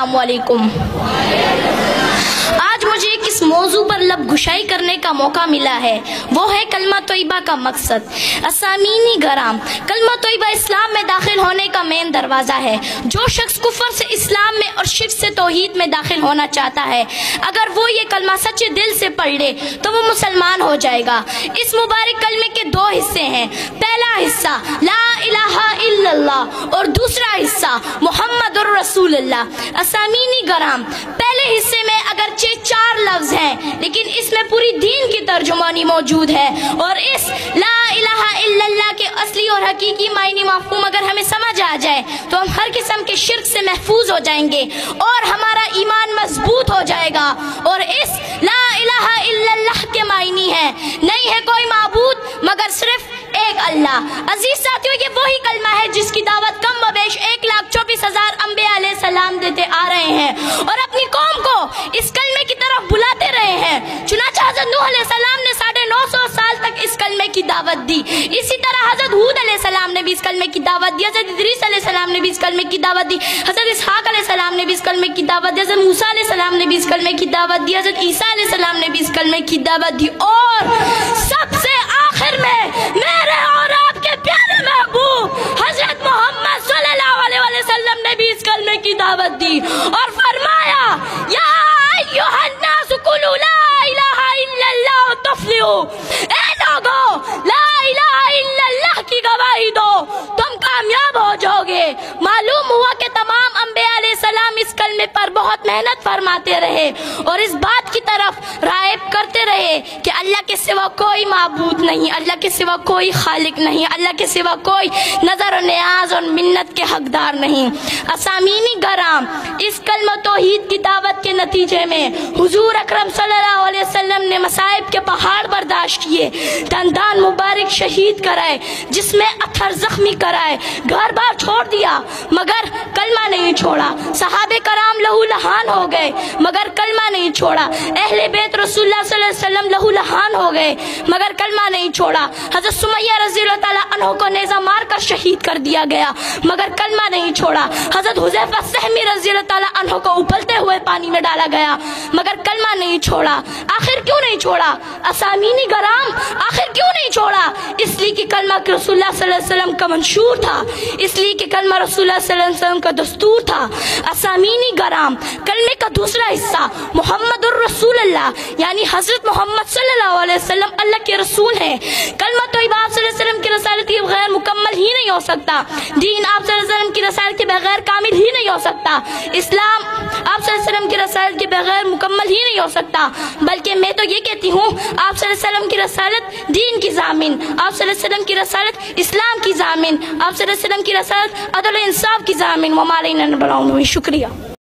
अस्सलामु अलैकुम। आज मुझे किस मौजू पर लब घुशाई करने का मौका मिला है, वो है कलमा तोयबा का मकसद। असामीनी गराम, कलमा तोयबा इस्लाम में दाखिल होने का मेन दरवाज़ा है। जो शख्स कुफर से इस्लाम में और शिर्क से तौहीद में दाखिल होना चाहता है, अगर वो ये कलमा सच्चे दिल से पढ़ ले तो वो मुसलमान हो जाएगा। इस मुबारक कलमे के दो हिस्से हैं। पहला हिस्सा ला इलाहा इल्लल्लाह और दूसरा हिस्सा मुहम्मदुर रसूलुल्लाह। असामीनी गराम, पहले हिस्से में अगरचे 4 लफ्ज हैं, लेकिन इसमें पूरी दीन की तर्जुमानी मौजूद है। और इस ला इलाहा इल्लल्लाह के असली और हकीकी मायने मफ़हूम अगर हमें समझ आ जाए तो हम हर किस्म के शिर्क से महफूज हो जाएंगे और हमारा ईमान मजबूत हो जाएगा। और इस ला इलाहा इल्लल्लाह के मायने हैं, नहीं है कोई माबूद मगर सिर्फ एक अल्लाह। अजीज साथियों, ये वही कलमा है जिसकी दावत कम बबेश 1,24,000 अंबिया अलैहि सलाम देते आ रहे हैं और अपनी कौम को इस कलमे की तरफ बुलाते रहे हैं। चुनांचे हज़रत नूह अलैहि सलाम ने 950 साल तक इस कलमे की दावत दी। इसी तरह हज़रत हूद अलैहि सलाम ने भी इस कलमे की दावत दी, हज़रत इदरीस अलैहि सलाम ने भी इस कलमे की दावत दी, हज़रत इसहाक अलैहि सलाम ने भी इस कलमे की दावत दी, हज़रत मूसा अलैहि सलाम ने भी इस कलमे की दावत दी, हज़रत ईसा अलैहि सलाम ने भी इस कलमे की दावत दी। और सबसे आखिर में मेरे और आपके प्यारे महबूब हज़रत मोहम्मद सल्लल्लाहु अलैहि वसल्लम ने भी इस कलमे की दावत दी और फरमाया, या अय्युहन्नास कुलू ला इलाहा इल्लल्लाह तुफ्लिहू। ए लोगों, ला इलाहा इल्लल्लाह की गवाही दो, तुम कामयाब हो जाओगे। मालूम हुआ कि तमाम अंबिया अलैहि सलाम इस कलमे पर बहुत मेहनत फरमाते रहे और इस बात की तरफ राइब करते रहे कि अल्लाह के सिवा कोई माबूद नहीं, अल्लाह के सिवा कोई खालिक नहीं, अल्लाह के सिवा कोई नजर और नियाज और मिन्नत के हकदार नहीं। असामीनी गराम, इस कलमा तौहीद की दावत के नतीजे में हुजूर अकरम सल्लल्लाहु अलैहि वसल्लम ने मसाइब के पहाड़ बर्दाश्त किए, दंदान मुबारक शहीद कराए, जिसमें अथर जख्मी कराए, घर बार छोड़ दिया मगर कलमा नहीं छोड़ा। सहाबे कराम लहू लहान हो गए मगर कलमा नहीं छोड़ा। अहले बैत रसूलुल्लाह सल्लल्लाहु अलैहि वसल्लम लहू लहान हो गए मगर कलमा नहीं छोड़ा। हज़रत सुमैया रज़ियल्लाहु ताला अन्हा को नेज़ा मार कर शहीद कर दिया गया मगर कलमा नहीं छोड़ा। हज़रत हुज़ैफा सहमी रज़ियल्लाहु ताला अन्हा को उबलते हुए पानी में डाला गया मगर कलमा नहीं छोड़ा। आखिर क्यों नहीं छोड़ा? असामीनी गराम, आखिर क्यों नहीं छोड़ा? इसलिए कि कलमा रसूलुल्लाह सल्लल्लाहु अलैहि वसल्लम का मंशूर था, इसलिए कि कलमा रसूलुल्लाह सल्लल्लाहु अलैहि वसल्लम का दस्तूर था। असामीनी गराम, कलमे का दूसरा हिस्सा मुहम्मदुर रसूलुल्लाह यानी हजरत मोहम्मद सल्लल्लाहु अलैहि वसल्लम अल्लाह के रसूल हैं। कलमा तोयबा आप सल्लल्लाहु अलैहि वसल्लम की रसालत के बगैर मुकम्मल ही नहीं हो सकता। दीन आप सल्लल्लाहु अलैहि वसल्लम की रसालत के बगैर कामिल ही नहीं हो सकता। इस्लाम आप सल्लल्लाहु अलैहि वसल्लम की रसालत के बगैर मुकम्मल ही नहीं हो सकता। बल्कि मैं तो ये कहती हूँ, आप सल्लल्लाहु अलैहि वसल्लम की रसालत दीन की ज़ामिन, आप सल्लल्लाहु अलैहि वसल्लम की रसालत इस्लाम की ज़ामिन, आप सल्लल्लाहु अलैहि वसल्लम की रसालत अदल इंसाफ की ज़ामिन। शुक्रिया।